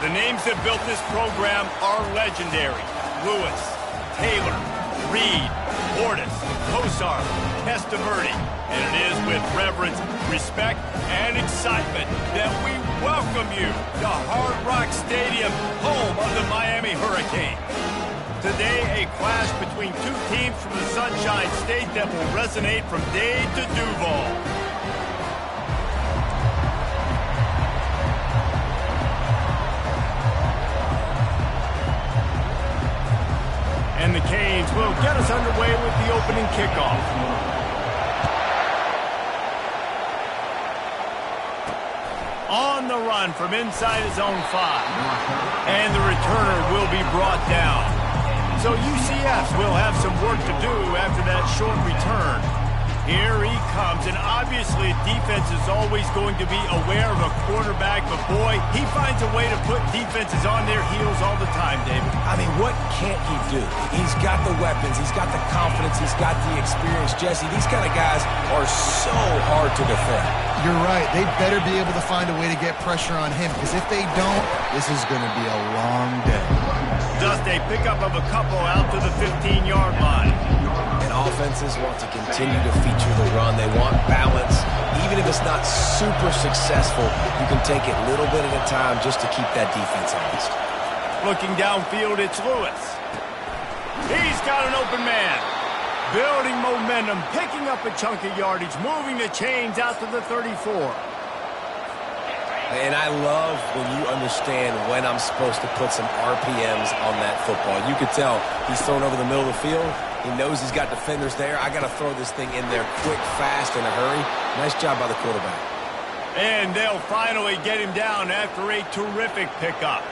The names that built this program are legendary. Lewis, Taylor, Reed, Portis, Kosar, Testaverde. And it is with reverence, respect, and excitement that we welcome you to Hard Rock Stadium, home of the Miami Hurricanes. Today, a clash between two teams from the Sunshine State that will resonate from Dade to Duval. And the Canes will get us underway with the opening kickoff. On the run from inside his own 5. And the returner will be brought down. So UCF will have some work to do after that short return. Here he comes, and obviously defense is always going to be aware of a quarterback, but boy, he finds a way to put defenses on their heels all the time, David. I mean, what can't he do? He's got the weapons, he's got the confidence, he's got the experience. Jesse, these kind of guys are so hard to defend. You're right. They better be able to find a way to get pressure on him, because if they don't, this is going to be a long day. Just a pickup of a couple out to the 15-yard line. And offenses want to continue to feature the run. They want balance. Even if it's not super successful, you can take it little bit at a time just to keep that defense honest. Looking downfield, it's Lewis. He's got an open man. Building momentum, picking up a chunk of yardage, moving the chains out to the 34. And I love when you understand when I'm supposed to put some RPMs on that football. You could tell he's thrown over the middle of the field. He knows he's got defenders there. I got to throw this thing in there quick, fast, in a hurry. Nice job by the quarterback. And they'll finally get him down after a terrific pickup.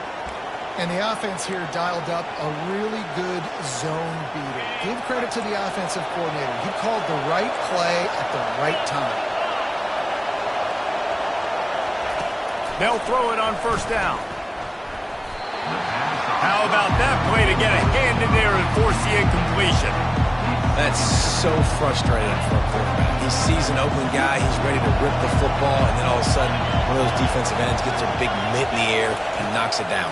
And the offense here dialed up a really good zone beater. Give credit to the offensive coordinator. He called the right play at the right time. They'll throw it on first down. How about that play to get a hand in there and force the incompletion? That's so frustrating for a quarterback. He sees an open guy, he's ready to rip the football, and then all of a sudden, one of those defensive ends gets their big mitt in the air and knocks it down.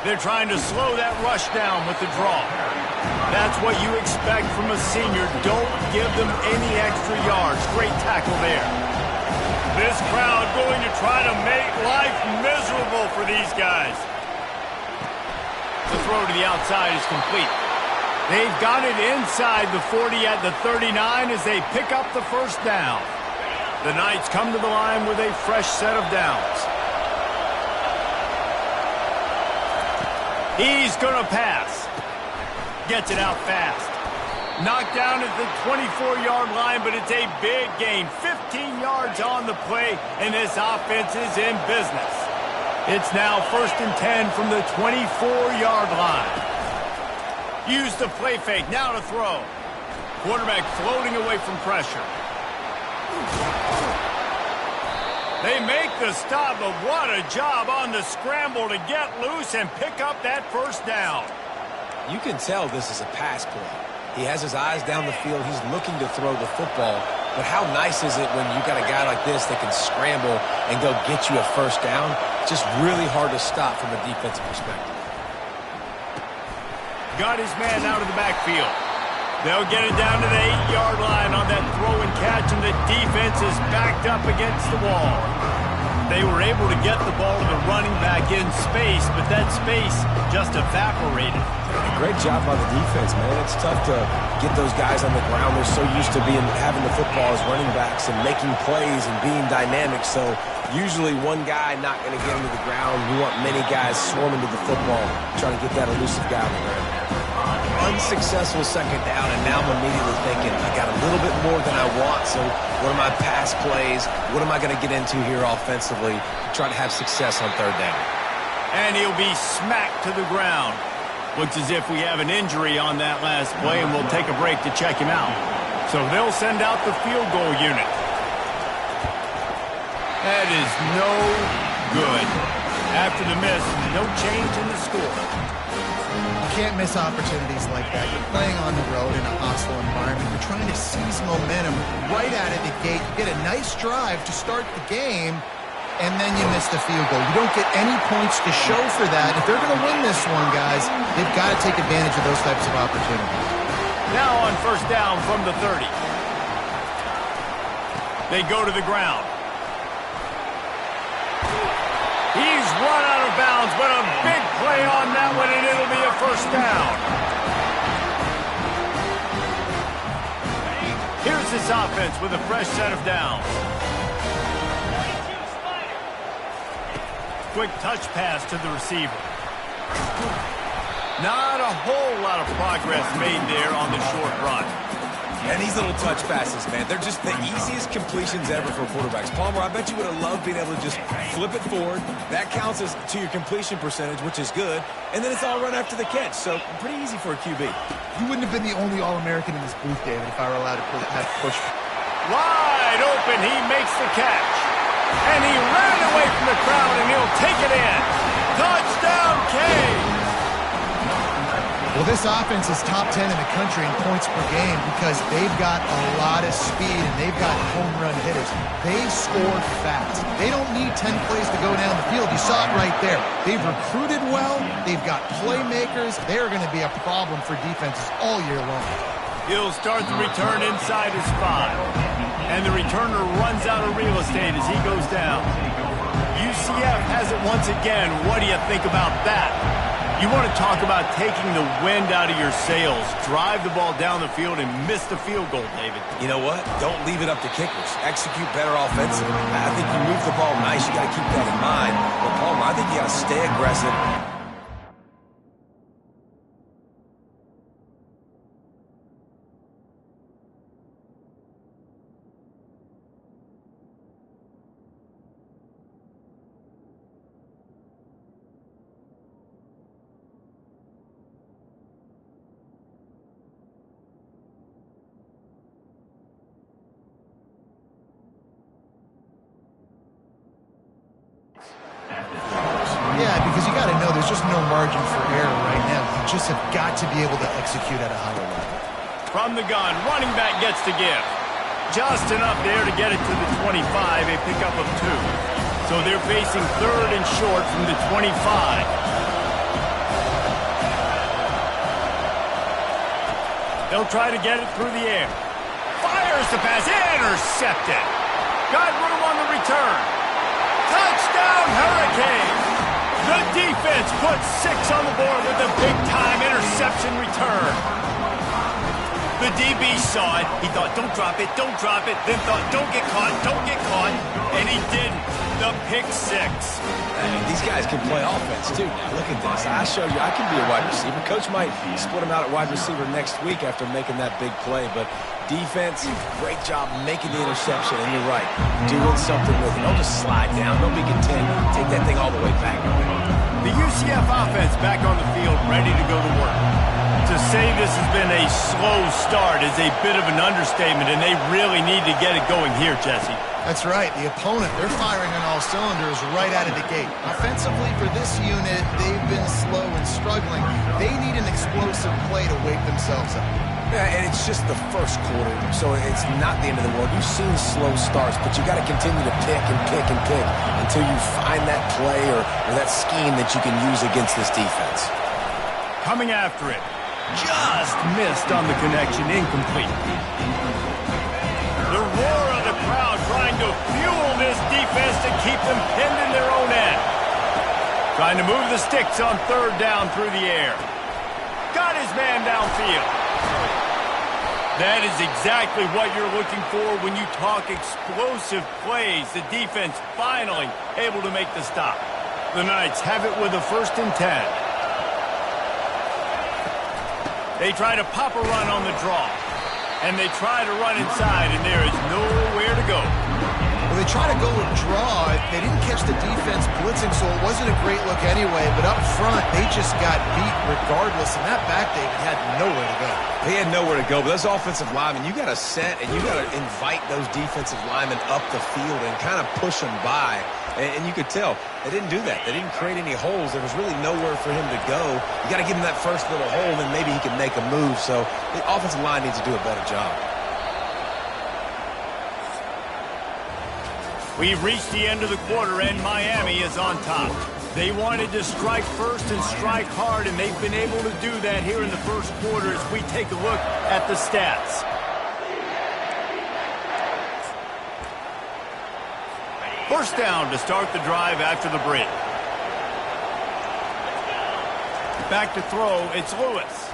They're trying to slow that rush down with the draw. That's what you expect from a senior. Don't give them any extra yards. Great tackle there. This crowd going to try to make life miserable for these guys. The throw to the outside is complete. They've got it inside the 40 at the 39 as they pick up the first down. The Knights come to the line with a fresh set of downs. He's going to pass. Gets it out fast. Knocked down at the 24-yard line, but it's a big gain. 15 yards on the play, and this offense is in business. It's now 1st and 10 from the 24-yard line. Use the play fake. Now to throw. Quarterback floating away from pressure. They make the stop, but what a job on the scramble to get loose and pick up that first down. You can tell this is a pass play. He has his eyes down the field. He's looking to throw the football. But how nice is it when you got a guy like this that can scramble and go get you a first down? It's just really hard to stop from a defensive perspective. Got his man out of the backfield. They'll get it down to the 8-yard line on that throw and catch, and the defense is backed up against the wall. They were able to get the ball to the running back in space, but that space just evaporated. Great job by the defense, man. It's tough to get those guys on the ground. They're so used to having the football as running backs and making plays and being dynamic. So usually one guy not going to get him to the ground. You want many guys swarming to the football, trying to get that elusive guy on the ground. Unsuccessful second down, and now I'm immediately thinking, I got a little bit more than I want, so what are my pass plays? What am I going to get into here offensively to try to have success on third down? And he'll be smacked to the ground. Looks as if we have an injury on that last play, and we'll take a break to check him out. So they'll send out the field goal unit. That is no good. After the miss, no change in the score. You can't miss opportunities like that. You're playing on the road in a hostile environment. You're trying to seize momentum right out of the gate. You get a nice drive to start the game, and then you miss the field goal. You don't get any points to show for that. If they're going to win this one, guys, they've got to take advantage of those types of opportunities. Now on first down from the 30. They go to the ground. He's run out of bounds, but a big play on that one, and it'll be a first down. Here's this offense with a fresh set of downs. Quick touch pass to the receiver. Not a whole lot of progress made there on the short run. And these little touch passes, man, they're just the easiest completions ever for quarterbacks. Palmer, I bet you would have loved being able to just flip it forward. That counts as to your completion percentage, which is good. And then it's all run after the catch, so pretty easy for a QB. You wouldn't have been the only All-American in this booth, David, if I were allowed to have push. Wide open, he makes the catch. And he ran away from the crowd, and he'll take it in. Touchdown, Kane! Well, this offense is top 10 in the country in points per game because they've got a lot of speed and they've got home run hitters. They score fast. They don't need 10 plays to go down the field. You saw it right there. They've recruited well. They've got playmakers. They're going to be a problem for defenses all year long. He'll start the return inside his 5. And the returner runs out of real estate as he goes down. UCF has it once again. What do you think about that? You want to talk about taking the wind out of your sails. Drive the ball down the field and miss the field goal, David. You know what? Don't leave it up to kickers. Execute better offensively. I think you move the ball nice. You got to keep that in mind. But, Palmer, I think you got to stay aggressive. Yeah, because you got to know there's just no margin for error right now. You just have got to be able to execute at a higher level. From the gun, running back gets to give. Just enough there to get it to the 25, a pickup of 2. So they're facing third and short from the 25. They'll try to get it through the air. Fires the pass, intercepted. Got room on the return. Touchdown, Hurricanes! The defense puts 6 on the board with a big-time interception return. The DB saw it. He thought, don't drop it, then thought, don't get caught, and he didn't. The pick 6. These guys can play offense, too. Now, look at this. I show you I can be a wide receiver. Coach might split him out at wide receiver next week after making that big play, but defense, great job making the interception, and you're right, doing something with it. Don't just slide down. Don't be content. Take that thing all the way back. The UCF offense back on the field, ready to go to work. To say this has been a slow start is a bit of an understatement, and they really need to get it going here, Jesse. That's right. The opponent, they're firing on all cylinders right out of the gate. Offensively for this unit, they've been slow and struggling. They need an explosive play to wake themselves up. Yeah, and it's just the first quarter, so it's not the end of the world. You've seen slow starts, but you got to continue to pick and pick and pick until you find that play or that scheme that you can use against this defense. Coming after it. Just missed on the connection, incomplete. The roar of the crowd trying to fuel this defense to keep them pinned in their own end. Trying to move the sticks on third down through the air. Got his man downfield. That is exactly what you're looking for when you talk explosive plays. The defense finally able to make the stop. The Knights have it with a 1st and 10. They try to pop a run on the draw. And they try to run inside, and there is nowhere to go. Well, they try to go with draw. They didn't catch the defense blitzing, so it wasn't a great look anyway. But up front, they just got beat regardless. And that back, David, had nowhere to go. They had nowhere to go, but those offensive linemen, you got to set and you got to invite those defensive linemen up the field and kind of push them by. And you could tell they didn't do that. They didn't create any holes. There was really nowhere for him to go. You got to give him that first little hole, and then maybe he can make a move. So the offensive line needs to do a better job. We've reached the end of the quarter, and Miami is on top. They wanted to strike first and strike hard, and they've been able to do that here in the first quarter as we take a look at the stats. First down to start the drive after the break. Back to throw, it's Lewis.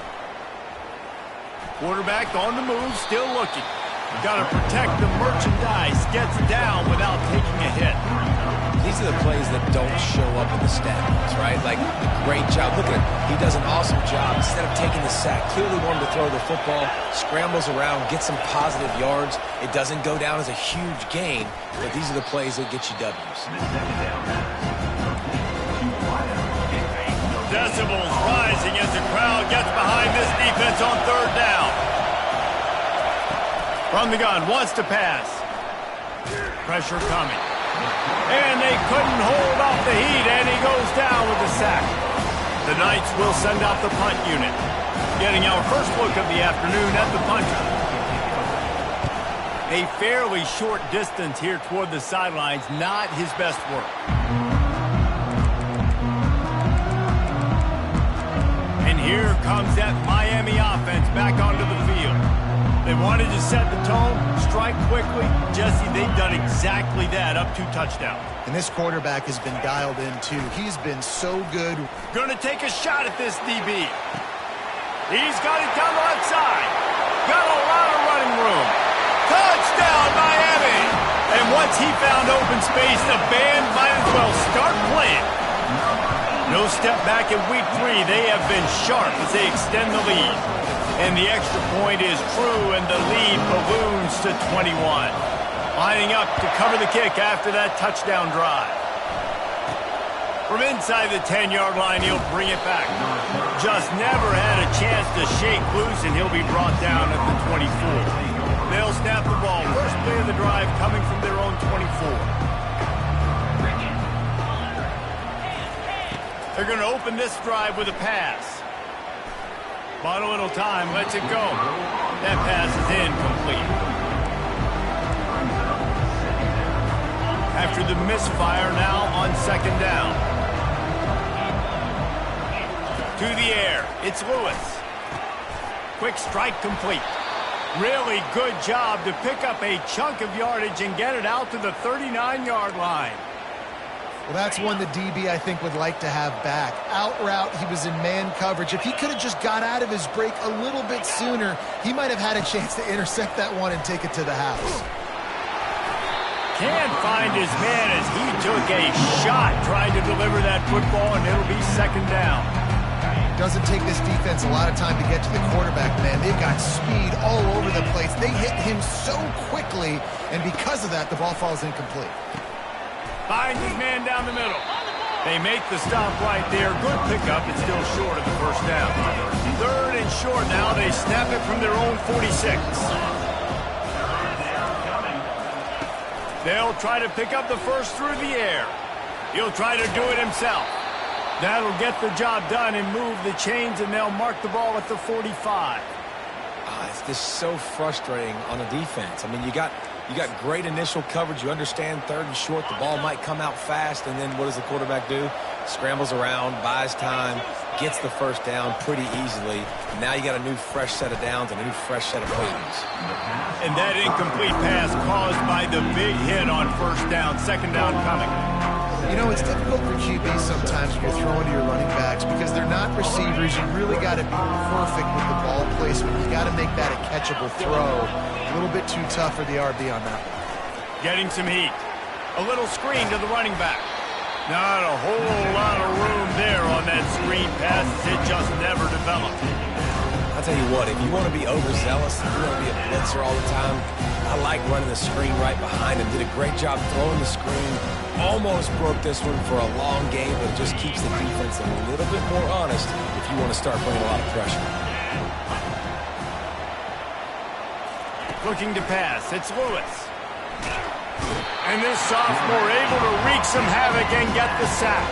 Quarterback on the move, still looking. Got to protect the merchandise. Gets down without taking a hit. These are the plays that don't show up in the stats, right? Like, great job. Look at it. He does an awesome job. Instead of taking the sack, clearly wanted to throw the football, scrambles around, gets some positive yards. It doesn't go down as a huge gain, but these are the plays that get you W's. Decibels rising as the crowd gets behind this defense on third down. From the gun, wants to pass. Pressure coming. And they couldn't hold off the heat, and he goes down with the sack. The Knights will send out the punt unit. Getting our first look of the afternoon at the punter. A fairly short distance here toward the sidelines, not his best work. And here comes that Miami offense back onto the field. They wanted to set the tone, strike quickly. Jesse, they've done exactly that, up 2 touchdowns. And this quarterback has been dialed in, too. He's been so good. Going to take a shot at this DB. He's got it down the left side. Got a lot of running room. Touchdown, Miami! And once he found open space, the band might as well start playing. No step back in week 3. They have been sharp as they extend the lead. And the extra point is true, and the lead balloons to 21. Lining up to cover the kick after that touchdown drive. From inside the 10-yard line, he'll bring it back. Just never had a chance to shake loose, and he'll be brought down at the 24. They'll snap the ball. First play of the drive coming from their own 24. They're going to open this drive with a pass. Bought a little time, lets it go. That pass is incomplete. After the misfire, now on second down. To the air, it's Lewis. Quick strike complete. Really good job to pick up a chunk of yardage and get it out to the 39-yard line. Well, that's one the DB, I think, would like to have back. Out route, he was in man coverage. If he could have just got out of his break a little bit sooner, he might have had a chance to intercept that one and take it to the house. Can't find his man as he took a shot trying to deliver that football, and it'll be second down. Doesn't take this defense a lot of time to get to the quarterback, man. They've got speed all over the place. They hit him so quickly, and because of that, the ball falls incomplete. Finds his man down the middle. They make the stop right there. Good pickup. It's still short of the first down. Third and short now. They snap it from their own 46. They'll try to pick up the first through the air. He'll try to do it himself. That'll get the job done and move the chains, and they'll mark the ball at the 45. It's just so frustrating on the defense. I mean, you got great initial coverage. You understand third and short, the ball might come out fast, and then what does the quarterback do? Scrambles around, buys time, gets the first down pretty easily. Now you got a new fresh set of downs and a new fresh set of problems. And that incomplete pass caused by the big hit on first down. Second down coming. You know, it's difficult for QB sometimes when you're throwing to your running backs because they're not receivers. You really got to be perfect with the ball placement. You got to make that a catchable throw. A little bit too tough for the RB on that one. Getting some heat. A little screen to the running back. Not a whole lot of room there on that screen pass. It just never developed. I'll tell you what, if you want to be overzealous, if you want to be a blitzer all the time, I like running the screen right behind him. Did a great job throwing the screen. Almost broke this one for a long game, but it just keeps the defense a little bit more honest if you want to start putting a lot of pressure. Looking to pass, it's Lewis. And this sophomore able to wreak some havoc and get the sack.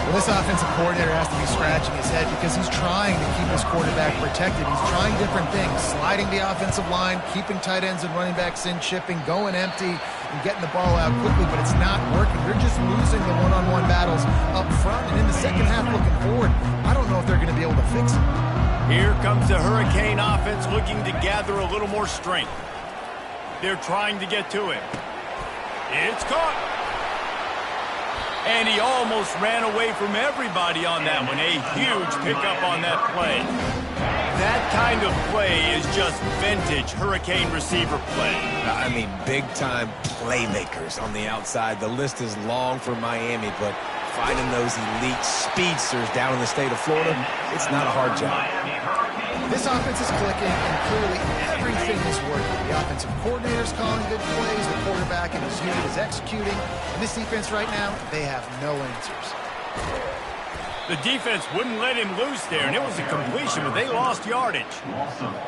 Well, this offensive coordinator has to be scratching his head because he's trying to keep his quarterback protected. He's trying different things, sliding the offensive line, keeping tight ends and running backs in, chipping, going empty, and getting the ball out quickly, but it's not working. They're just losing the one-on-one battles up front, and in the second half looking forward, I don't know if they're going to be able to fix it. Here comes the Hurricane offense looking to gather a little more strength. They're trying to get to him. It's caught. And he almost ran away from everybody on that one. A huge pickup on that play. That kind of play is just vintage Hurricane receiver play. I mean, big-time playmakers on the outside. The list is long for Miami, but finding those elite speedsters down in the state of Florida, it's not a hard job. This offense is clicking, and clearly everything is working. The offensive coordinator's calling good plays, the quarterback and his unit is executing, and this defense right now, they have no answers. The defense wouldn't let him loose there, and it was a completion, but they lost yardage.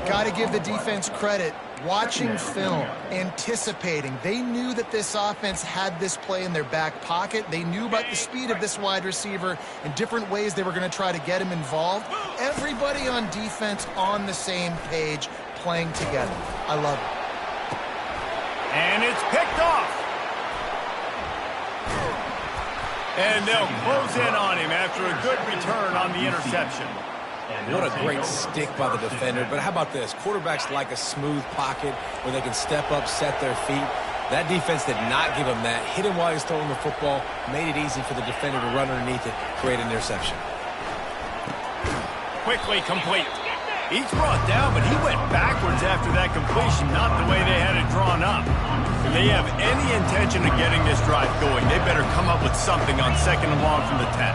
Got to give the defense credit. Watching film, anticipating. They knew that this offense had this play in their back pocket. They knew about the speed of this wide receiver and different ways they were going to try to get him involved. Everybody on defense on the same page, playing together. I love it. And it's picked off. And they'll close in on him after a good return on the interception. What a great stick by the defender. But how about this? Quarterbacks like a smooth pocket where they can step up, set their feet. That defense did not give him that. Hit him while he's throwing the football. Made it easy for the defender to run underneath it, create an interception. Quickly complete. He's brought down, but he went backwards after that completion, not the way they had it drawn up. If they have any intention of getting this drive going, they better come up with something on 2nd and long from the 10.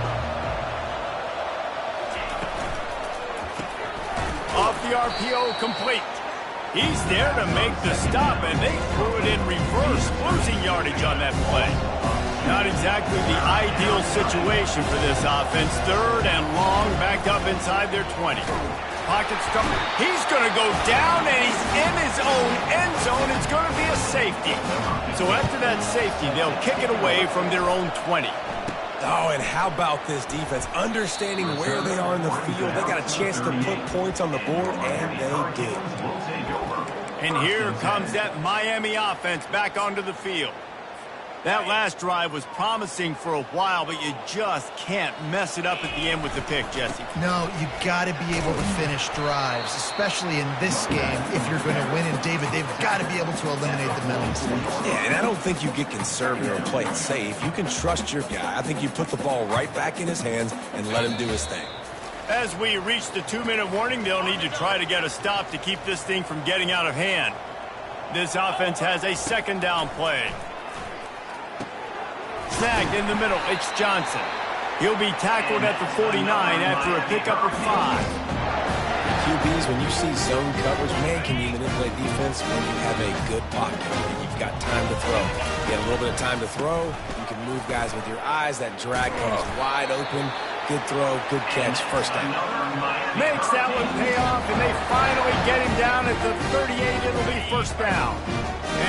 Off the RPO, complete. He's there to make the stop, and they threw it in reverse, losing yardage on that play. Not exactly the ideal situation for this offense. 3rd and long, back up inside their 20. Pocket's coming. He's going to go down, and he's in his own end zone. It's going to be a safety. So after that safety, they'll kick it away from their own 20. Oh, and how about this defense? Understanding where they are in the field. They got a chance to put points on the board, and they did. And here comes that Miami offense back onto the field. That last drive was promising for a while, but you just can't mess it up at the end with the pick, Jesse. No, you got to be able to finish drives, especially in this game. If you're going to win, and they've got to be able to eliminate the mental mistakes. Yeah, and I don't think you get conservative or play it safe. You can trust your guy. I think you put the ball right back in his hands and let him do his thing. As we reach the 2-minute warning, they'll need to try to get a stop to keep this thing from getting out of hand. This offense has a 2nd down play. Snagged in the middle, it's Johnson. He'll be tackled at the 49 after a pickup of 5. QBs, when you see zone coverage, man, can you manipulate defense when you have a good pocket and you've got time to throw. You get a little bit of time to throw, you can move guys with your eyes. That drag comes wide open. Good throw, good catch, 1st down. Makes that one pay off, and they finally get him down at the 38. It'll be 1st down.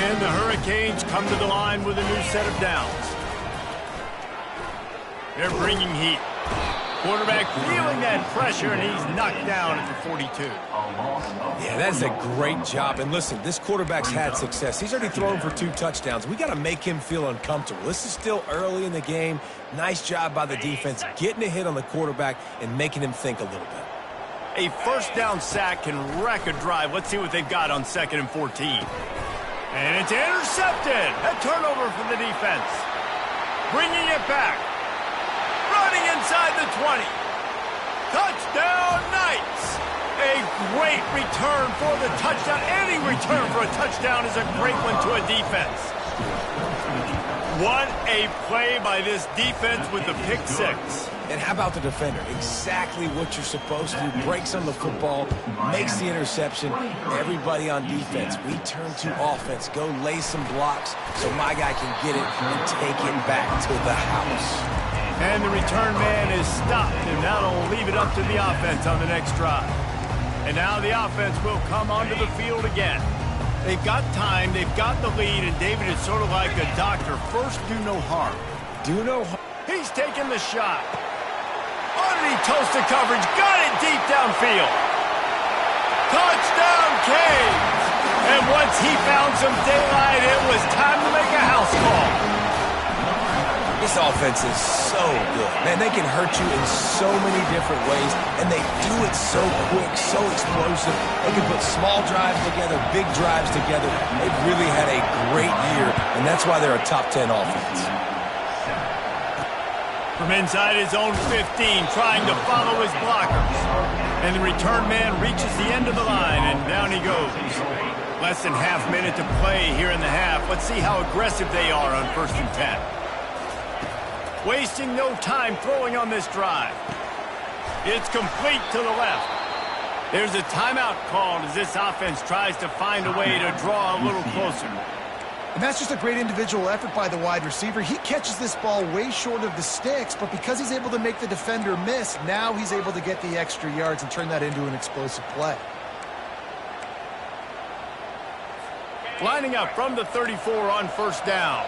And the Hurricanes come to the line with a new set of downs. They're bringing heat. Quarterback feeling that pressure, and he's knocked down at the 42. Yeah, that's a great job. And listen, this quarterback's had success. He's already thrown for 2 touchdowns. We got to make him feel uncomfortable. This is still early in the game. Nice job by the defense, getting a hit on the quarterback and making him think a little bit. A 1st down sack can wreck a drive. Let's see what they've got on 2nd and 14. And it's intercepted. A turnover for the defense. Bringing it back. Running inside the 20. Touchdown Knights. A great return for the touchdown. Any return for a touchdown is a great one to a defense. What a play by this defense with the pick 6. And how about the defender? Exactly what you're supposed to do. Breaks on the football, makes the interception. Everybody on defense, we turn to offense. Go lay some blocks so my guy can get it and take it back to the house. And the return man is stopped, and that'll leave it up to the offense on the next drive. And now the offense will come onto the field again. They've got time, they've got the lead, and David is sort of like a doctor. First, do no harm. Do no harm. He's taking the shot. How did he toast the coverage? Got it deep downfield. Touchdown, Canes! And once he found some daylight, it was time to make a house call. This offense is so good. Man, they can hurt you in so many different ways, and they do it so quick, so explosive. They can put small drives together, big drives together. They've really had a great year, and that's why they're a top 10 offense. From inside his own 15, trying to follow his blockers. And the return man reaches the end of the line, and down he goes. Less than half minute to play here in the half. Let's see how aggressive they are on 1st and 10. Wasting no time throwing on this drive. It's complete to the left. There's a timeout called as this offense tries to find a way to draw a little closer. And that's just a great individual effort by the wide receiver. He catches this ball way short of the sticks, but because he's able to make the defender miss, now he's able to get the extra yards and turn that into an explosive play. Lining up from the 34 on 1st down.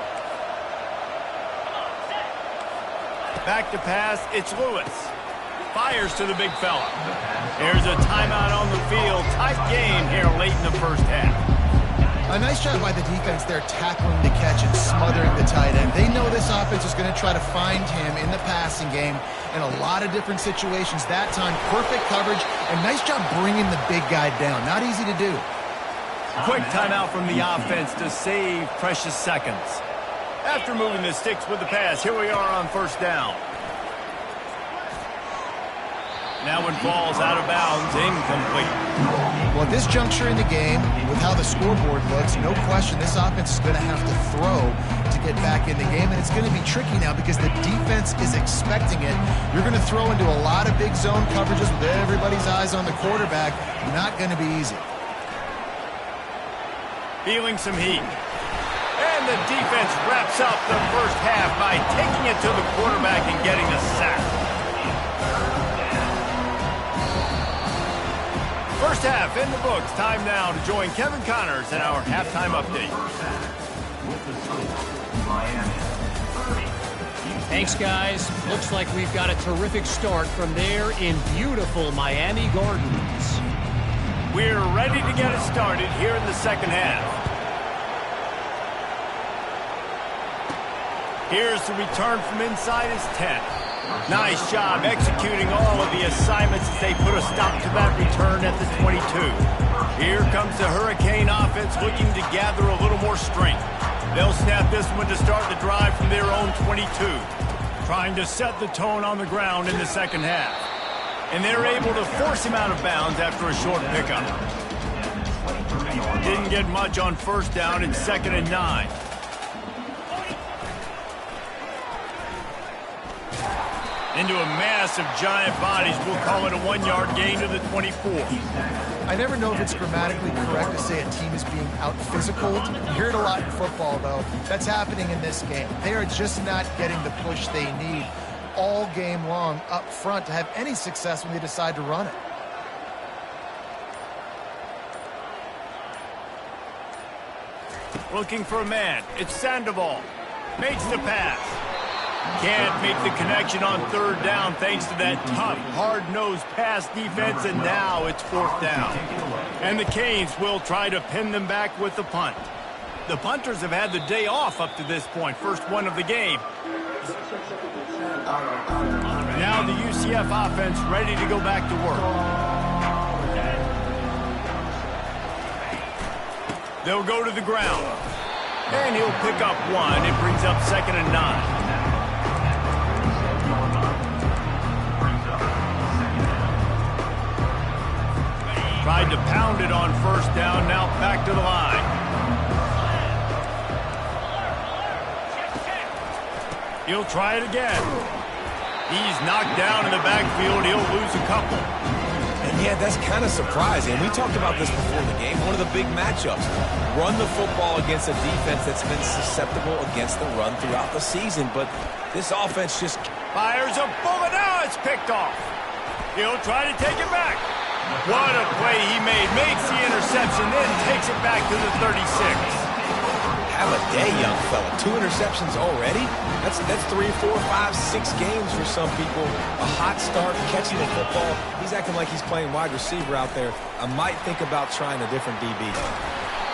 Back to pass, it's Lewis. Fires to the big fella. There's a timeout on the field. Tight game here late in the 1st half. A nice job by the defense there, tackling the catch and smothering the tight end. They know this offense is going to try to find him in the passing game in a lot of different situations. That time, perfect coverage, and nice job bringing the big guy down. Not easy to do. Quick timeout from the offense to save precious seconds. After moving the sticks with the pass, here we are on 1st down. Now when ball's out of bounds, incomplete. Well, at this juncture in the game, with how the scoreboard looks, no question this offense is going to have to throw to get back in the game, and it's going to be tricky now because the defense is expecting it. You're going to throw into a lot of big zone coverages with everybody's eyes on the quarterback. Not going to be easy. Feeling some heat. And the defense wraps up the 1st half by taking it to the quarterback and getting a sack. 1st half in the books. Time now to join Kevin Connors in our halftime update. Thanks, guys. Looks like we've got a terrific start from there in beautiful Miami Gardens. We're ready to get it started here in the 2nd half. Here's the return from inside his 10. Nice job executing all of the assignments as they put a stop to that return at the 22. Here comes the Hurricane offense looking to gather a little more strength. They'll snap this one to start the drive from their own 22. Trying to set the tone on the ground in the 2nd half. And they're able to force him out of bounds after a short pickup. Didn't get much on 1st down. It's 2nd and 9. Into a mass of giant bodies. We'll call it a 1-yard gain to the 24. I never know if it's grammatically correct to say a team is being out-physicaled. You hear it a lot in football, though. That's happening in this game. They are just not getting the push they need all game long up front to have any success when they decide to run it. Looking for a man. It's Sandoval. Makes the pass. Can't make the connection on 3rd down thanks to that tough, hard-nosed pass defense, and now it's 4th down. And the Canes will try to pin them back with the punt. The punters have had the day off up to this point, first one of the game. Now the UCF offense ready to go back to work. They'll go to the ground. And he'll pick up 1. It brings up 2nd and 9. Tried to pound it on 1st down, now back to the line. He'll try it again. He's knocked down in the backfield. He'll lose a couple. And yeah, that's kind of surprising. We talked about this before the game. One of the big matchups. Run the football against a defense that's been susceptible against the run throughout the season. But this offense just fires a bullet. Now it's picked off. He'll try to take it back. What a play he made. Makes the interception, then takes it back to the 36. have a day, young fella. 2 interceptions already? That's 3, 4, 5, 6 games for some people. A hot start, catching the football. He's acting like he's playing wide receiver out there. I might think about trying a different DB.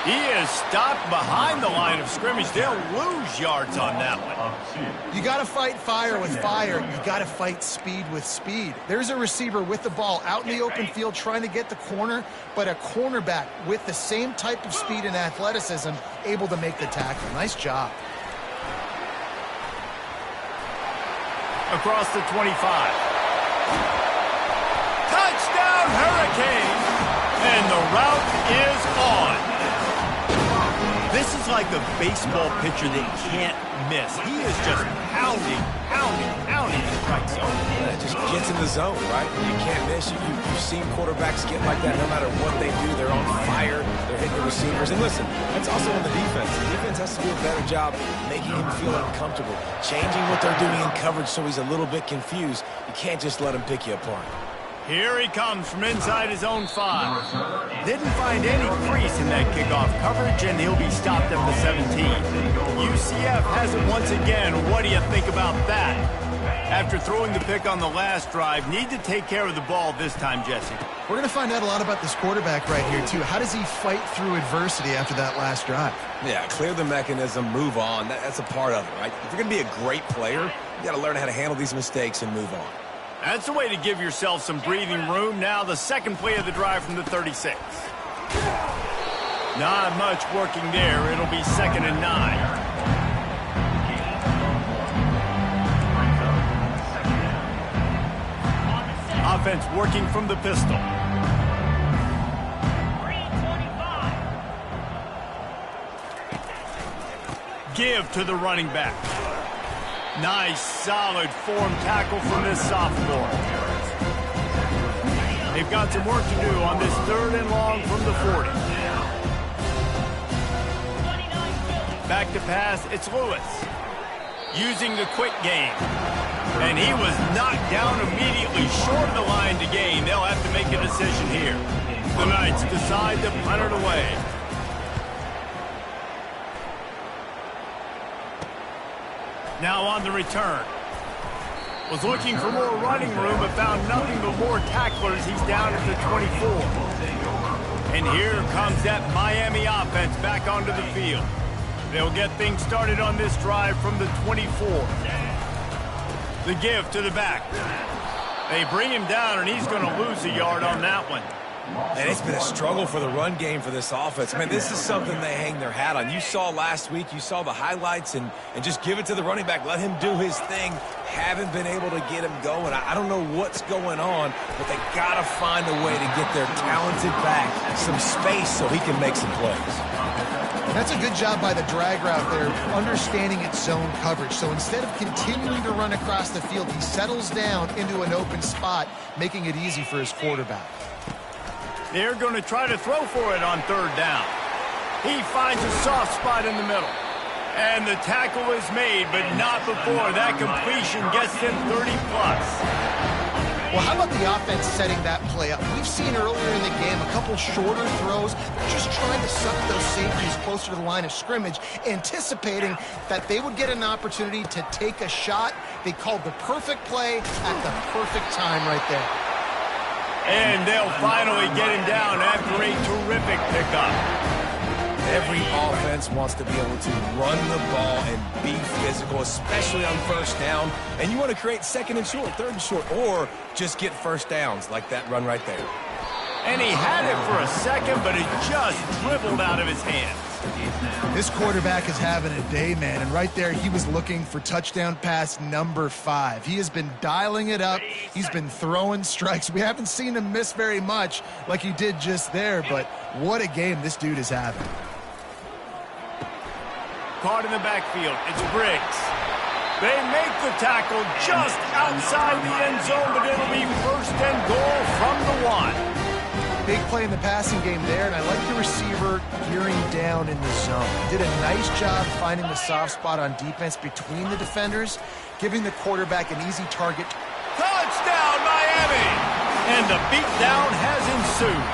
He is stopped behind the line of scrimmage. They'll lose yards on that one. You got to fight fire with fire. You got to fight speed with speed. There's a receiver with the ball out in the open field trying to get the corner, but a cornerback with the same type of speed and athleticism able to make the tackle. Nice job. Across the 25. Touchdown, Hurricane! And the route is on. This is like a baseball pitcher that can't miss. He is just pounding the strike zone. Yeah, it just gets in the zone, right? You can't miss. You've seen quarterbacks get like that no matter what they do. They're on fire. They're hitting the receivers. And listen, that's also on the defense. The defense has to do a better job making him feel uncomfortable, changing what they're doing in coverage so he's a little bit confused. You can't just let him pick you apart. Here he comes from inside his own 5. Didn't find any crease in that kickoff coverage, and he'll be stopped at the 17. UCF has it once again. What do you think about that? After throwing the pick on the last drive, need to take care of the ball this time, Jesse. We're going to find out a lot about this quarterback right here, too. How does he fight through adversity after that last drive? Yeah, clear the mechanism, move on. That's a part of it, right? If you're going to be a great player, you got to learn how to handle these mistakes and move on. That's the way to give yourself some breathing room. Now the second play of the drive from the 36. Not much working there. It'll be 2nd and 9. Offense working from the pistol. Give to the running back. Nice, solid form tackle from this sophomore. They've got some work to do on this 3rd and long from the 40. Back to pass, it's Lewis. Using the quick game. And he was knocked down immediately short of the line to gain. They'll have to make a decision here. The Knights decide to punt it away. Now on the return. Was looking for more running room, but found nothing but more tacklers. He's down at the 24. And here comes that Miami offense back onto the field. They'll get things started on this drive from the 24. The give to the back. They bring him down, and he's going to lose a yard on that one. And it's been a struggle for the run game for this offense. Man, this is something they hang their hat on. You saw last week, you saw the highlights, and just give it to the running back. Let him do his thing. Haven't been able to get him going. I don't know what's going on, but they got to find a way to get their talented back some space so he can make some plays. That's a good job by the drag route there, understanding its zone coverage. So instead of continuing to run across the field, he settles down into an open spot, making it easy for his quarterback. They're going to try to throw for it on 3rd down. He finds a soft spot in the middle. And the tackle is made, but not before that completion gets him 30-plus. Well, how about the offense setting that play up? We've seen earlier in the game a couple shorter throws. They're just trying to suck those safeties closer to the line of scrimmage, anticipating that they would get an opportunity to take a shot. They called the perfect play at the perfect time right there. And they'll finally get him down after a terrific pickup. Every offense wants to be able to run the ball and be physical, especially on 1st down. And you want to create 2nd and short, 3rd and short, or just get 1st downs like that run right there. And he had it for a second, but it just dribbled out of his hands. This quarterback is having a day, man, and right there he was looking for touchdown pass number 5. He has been dialing it up. He's been throwing strikes. We haven't seen him miss very much like he did just there, but what a game this dude is having. Caught in the backfield. It's Briggs. They make the tackle just outside the end zone, but it'll be 1st and goal from the 1. Big play in the passing game there, and I like the receiver gearing down in the zone. He did a nice job finding the soft spot on defense between the defenders, giving the quarterback an easy target. Touchdown, Miami! And the beatdown has ensued.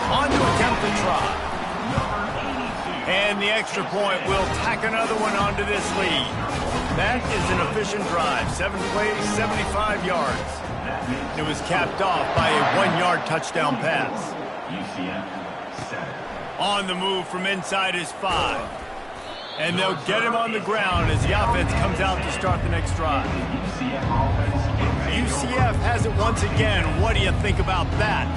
On to attempt the try. And And the extra point will tack another one onto this lead. That is an efficient drive. 7 plays, 75 yards. It was capped off by a 1-yard touchdown pass. On the move from inside his 5. And they'll get him on the ground as the offense comes out to start the next drive. UCF has it once again. What do you think about that?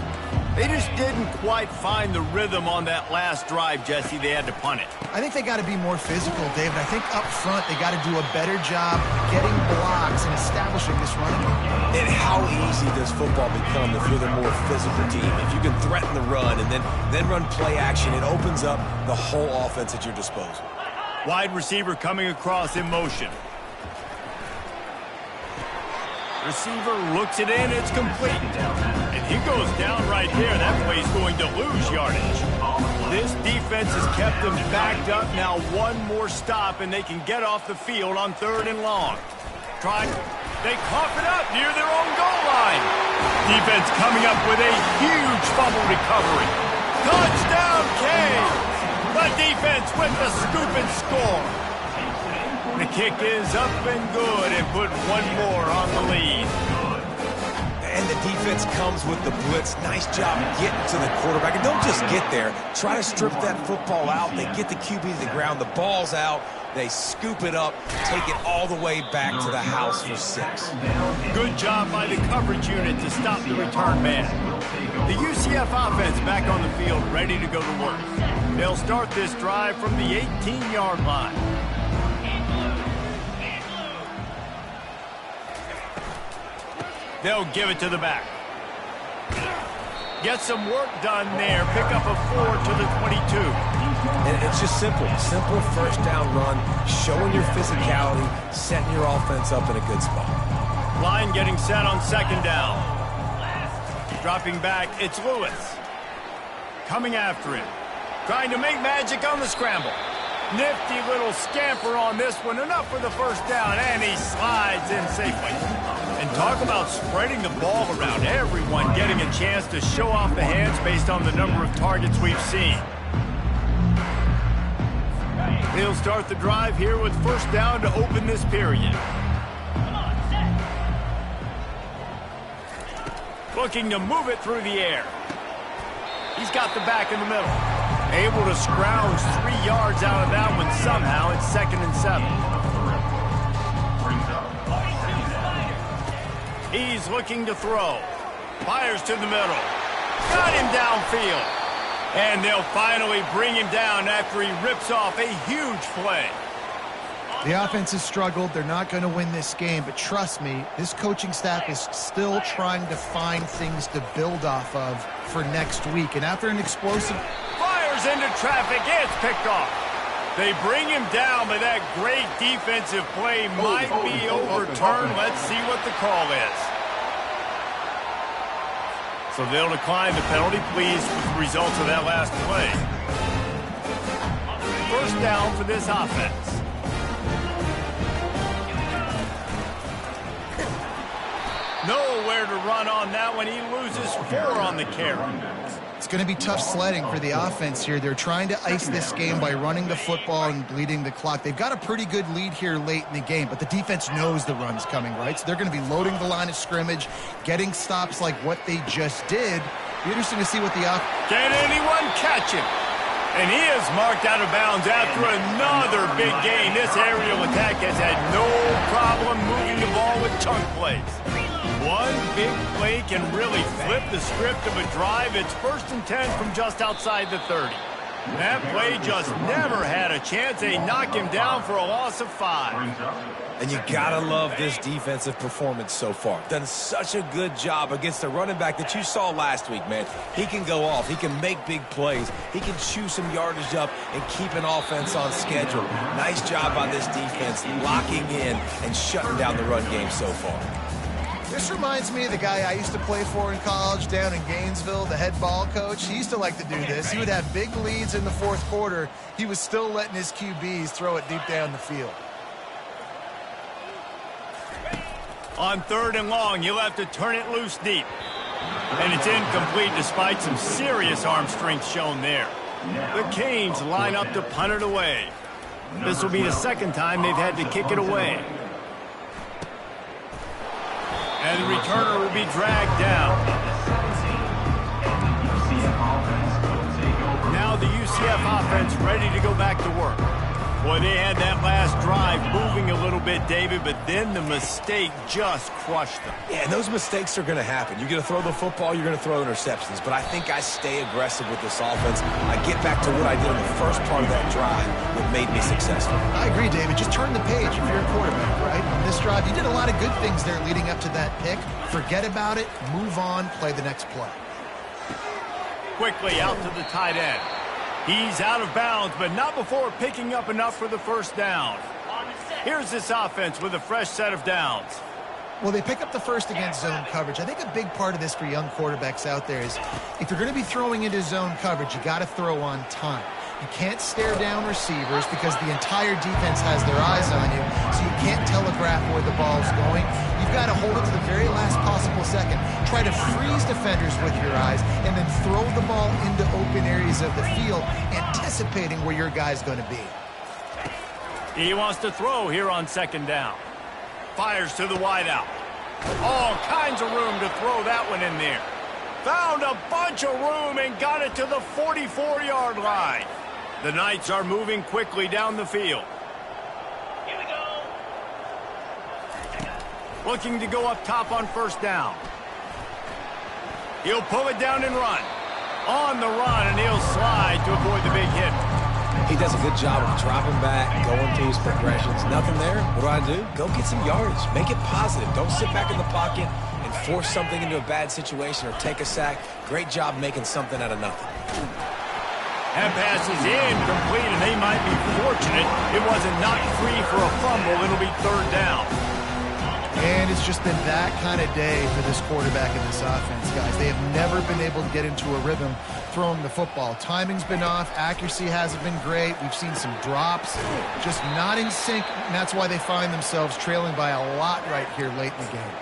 They just didn't quite find the rhythm on that last drive, Jesse. They had to punt it. I think they got to be more physical, David. I think up front they got to do a better job getting blocks and establishing this running game. And how easy does football become if you're the more physical team? If you can threaten the run and then run play action, it opens up the whole offense at your disposal. Wide receiver coming across in motion. Receiver looks it in, it's complete. And he goes down right there. That play's going to lose yardage. This defense has kept them backed up. Now one more stop, and they can get off the field on 3rd and long. They cough it up near their own goal line. Defense coming up with a huge fumble recovery. Touchdown, Canes! The defense with the scoop and score. The kick is up and good and put one more on the lead. And the defense comes with the blitz. Nice job getting to the quarterback. And don't just get there. Try to strip that football out. They get the QB to the ground. The ball's out. They scoop it up, take it all the way back to the house for 6. Good job by the coverage unit to stop the return man. The UCF offense back on the field, ready to go to work. They'll start this drive from the 18-yard line. They'll give it to the back. Get some work done there. Pick up a 4 to the 22. And it's just simple. Simple first down run, showing your physicality, setting your offense up in a good spot. Line getting set on 2nd down. Dropping back, it's Lewis. Coming after him. Trying to make magic on the scramble. Nifty little scamper on this one. Enough for the first down, and he slides in safely. And talk about spreading the ball around. Everyone getting a chance to show off the hands based on the number of targets we've seen. He'll start the drive here with 1st down to open this period. Looking to move it through the air. He's got the back in the middle. Able to scrounge 3 yards out of that one somehow. It's 2nd and 7. He's looking to throw. Fires to the middle. Got him downfield. And they'll finally bring him down after he rips off a huge play. The offense has struggled. They're not going to win this game, but trust me, this coaching staff is still trying to find things to build off of for next week. And after an explosive... Fires into traffic. It's picked off. They bring him down, but that great defensive play might be overturned. Let's see what the call is. So they'll decline the penalty, pleased with the results of that last play. 1st down for this offense. Nowhere to run on that one. He loses 4 on the carry. It's going to be tough sledding for the offense here. They're trying to ice this game by running the football and bleeding the clock. They've got a pretty good lead here late in the game, but the defense knows the run's coming, right? So they're going to be loading the line of scrimmage, getting stops like what they just did. Be interesting to see what the offense... Can anyone catch him? And he is marked out of bounds after another big gain. This aerial attack has had no problem moving the ball with chunk plays. One big play can really flip the script of a drive. It's 1st and 10 from just outside the 30. That play just never had a chance. They knock him down for a loss of 5. And you gotta love this defensive performance so far. Done such a good job against the running back that you saw last week, man. He can go off. He can make big plays. He can chew some yardage up and keep an offense on schedule. Nice job by this defense locking in and shutting down the run game so far. This reminds me of the guy I used to play for in college down in Gainesville, the head ball coach. He used to like to do this. He would have big leads in the 4th quarter. He was still letting his QBs throw it deep down the field. On 3rd and long, you'll have to turn it loose deep. And it's incomplete despite some serious arm strength shown there. The Canes line up to punt it away. This will be the second time they've had to kick it away. And the returner will be dragged down. Now the UCF offense ready to go back to work. Boy, they had that last drive moving a little bit, David, but then the mistake just crushed them. Yeah, and those mistakes are going to happen. You're going to throw the football, you're going to throw interceptions. But I think I stay aggressive with this offense. I get back to what I did in the first part of that drive that made me successful. I agree, David. Just turn the page if you're a quarterback, right? On this drive, you did a lot of good things there leading up to that pick. Forget about it, move on, play the next play. Quickly out to the tight end. He's out of bounds, but not before picking up enough for the first down. Here's this offense with a fresh set of downs. Well, they pick up the first against zone coverage. I think a big part of this for young quarterbacks out there is if you're going to be throwing into zone coverage, you got to throw on time. You can't stare down receivers because the entire defense has their eyes on you, so you can't telegraph where the ball's going. You've got to hold it to the very last possible second. Try to freeze defenders with your eyes and then throw the ball into open areas of the field, anticipating where your guy's going to be. He wants to throw here on second down. Fires to the wideout. All kinds of room to throw that one in there. Found a bunch of room and got it to the 44-yard line. The Knights are moving quickly down the field. Here we go. Looking to go up top on first down. He'll pull it down and run. On the run, and he'll slide to avoid the big hit. He does a good job of dropping back, going through his progressions. Nothing there. What do? Go get some yardage. Make it positive. Don't sit back in the pocket and force something into a bad situation or take a sack. Great job making something out of nothing. That pass is incomplete, and they might be fortunate it wasn't knocked free for a fumble. It'll be third down. And it's just been that kind of day for this quarterback in this offense, guys. They have never been able to get into a rhythm throwing the football. Timing's been off. Accuracy hasn't been great. We've seen some drops, just not in sync, and that's why they find themselves trailing by a lot right here late in the game.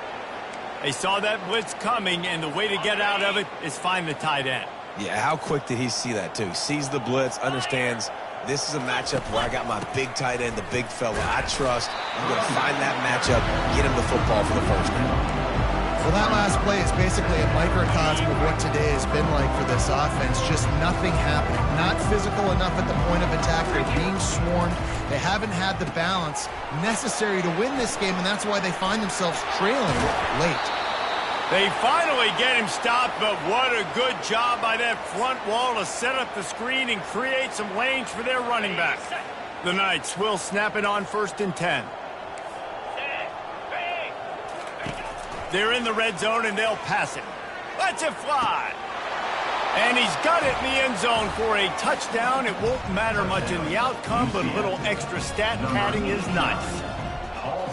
They saw that blitz coming, and the way to get out of it is find the tight end. Yeah, how quick did he see that, too? He sees the blitz, understands this is a matchup where I got my big tight end, the big fella I trust. I'm going to find that matchup, get him the football for the first down. Well, that last play is basically a microcosm of what today has been like for this offense. Just nothing happening. Not physical enough at the point of attack. They're being swarmed. They haven't had the balance necessary to win this game, and that's why they find themselves trailing late. They finally get him stopped, but what a good job by that front wall to set up the screen and create some lanes for their running back. The Knights will snap it on 1st and 10. They're in the red zone, and they'll pass it. Let's it fly. And he's got it in the end zone for a touchdown. It won't matter much in the outcome, but a little extra stat padding is nice.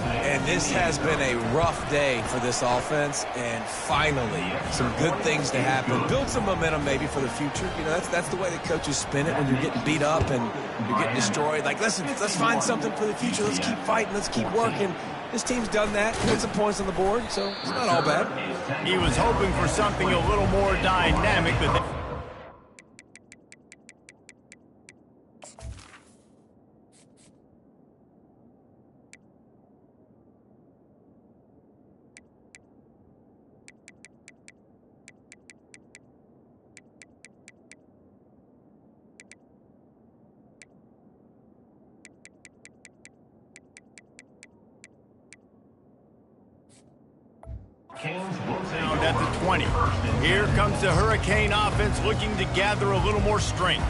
And this has been a rough day for this offense, and finally, some good things to happen. Build some momentum maybe for the future. You know, that's the way that coaches spin it when you're getting beat up and you're getting destroyed. Like, listen, let's find something for the future. Let's keep fighting. Let's keep working. This team's done that. Put some points on the board, so it's not all bad. He was hoping for something a little more dynamic, but down at the 20. Here comes the Hurricane offense looking to gather a little more strength.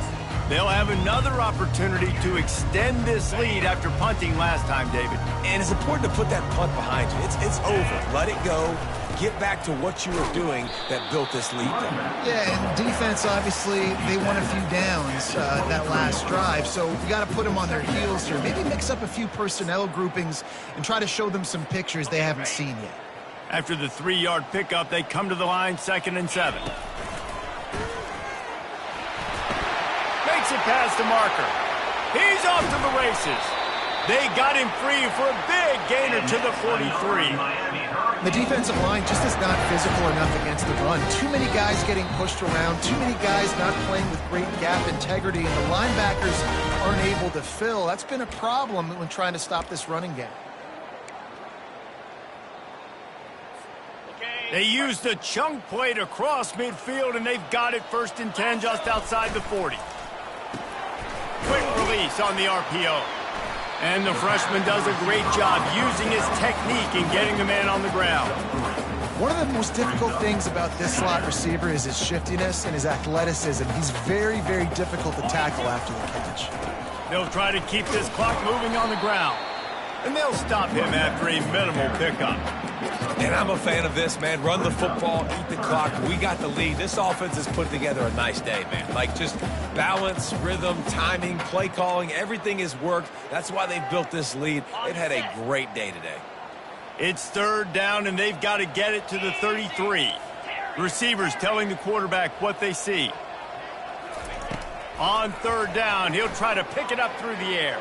They'll have another opportunity to extend this lead after punting last time, David. And it's important to put that punt behind you. It's over. Let it go. Get back to what you were doing that built this lead. Yeah, and defense, obviously, they won a few downs that last drive, so you got to put them on their heels here. Maybe mix up a few personnel groupings and try to show them some pictures they haven't seen yet. After the 3-yard pickup, they come to the line, 2nd and 7. Makes it past the marker. He's off to the races. They got him free for a big gainer to the 43. The defensive line just is not physical enough against the run. Too many guys getting pushed around, too many guys not playing with great gap integrity, and the linebackers aren't able to fill. That's been a problem when trying to stop this running game. They used a chunk play to cross midfield, and they've got it 1st and 10 just outside the 40. Quick release on the RPO. And the freshman does a great job using his technique and getting the man on the ground. One of the most difficult things about this slot receiver is his shiftiness and his athleticism. He's very, very difficult to tackle after the catch. They'll try to keep this clock moving on the ground. And they'll stop him after a minimal pickup. And I'm a fan of this, man. Run the football, eat the clock. We got the lead. This offense has put together a nice day, man. Like, just balance, rhythm, timing, play calling, everything has worked. That's why they've built this lead. They've had a great day today. It's 3rd down, and they've got to get it to the 33. Receivers telling the quarterback what they see. On 3rd down, he'll try to pick it up through the air.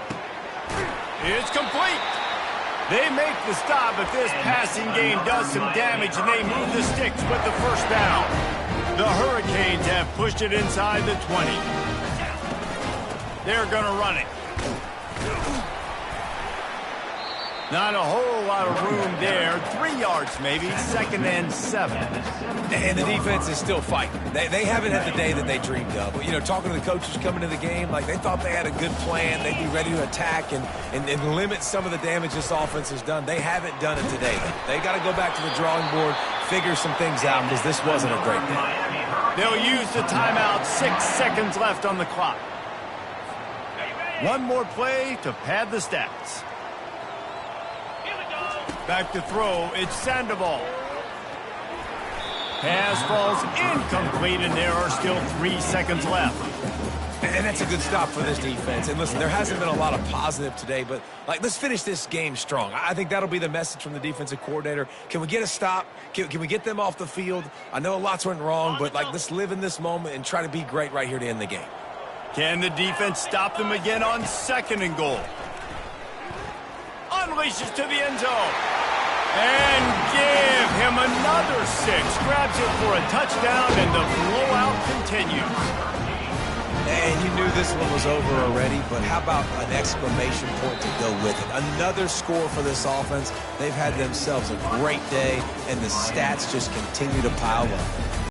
It's complete. They make the stop, but this passing game does some damage, and they move the sticks with the 1st down. The Hurricanes have pushed it inside the 20. They're going to run it. Not a whole lot of room there. 3 yards maybe, 2nd and 7. And the defense is still fighting. They haven't had the day that they dreamed of. But, you know, talking to the coaches coming to the game, like they thought they had a good plan. They'd be ready to attack and limit some of the damage this offense has done. They haven't done it today. They got to go back to the drawing board, figure some things out because this wasn't a great day. They'll use the timeout. 6 seconds left on the clock. One more play to pad the stats. Back to throw, it's Sandoval. Pass falls incomplete, and there are still 3 seconds left. And that's a good stop for this defense. And listen, there hasn't been a lot of positive today, but like, let's finish this game strong. I think that'll be the message from the defensive coordinator. Can we get a stop? Can we get them off the field? I know lots went wrong, but like, let's live in this moment and try to be great right here to end the game. Can the defense stop them again on 2nd and goal? Unleashes to the end zone. And give him another 6. Grabs it for a touchdown, and the blowout continues. And you knew this one was over already, but how about an exclamation point to go with it? Another score for this offense. They've had themselves a great day, and the stats just continue to pile up.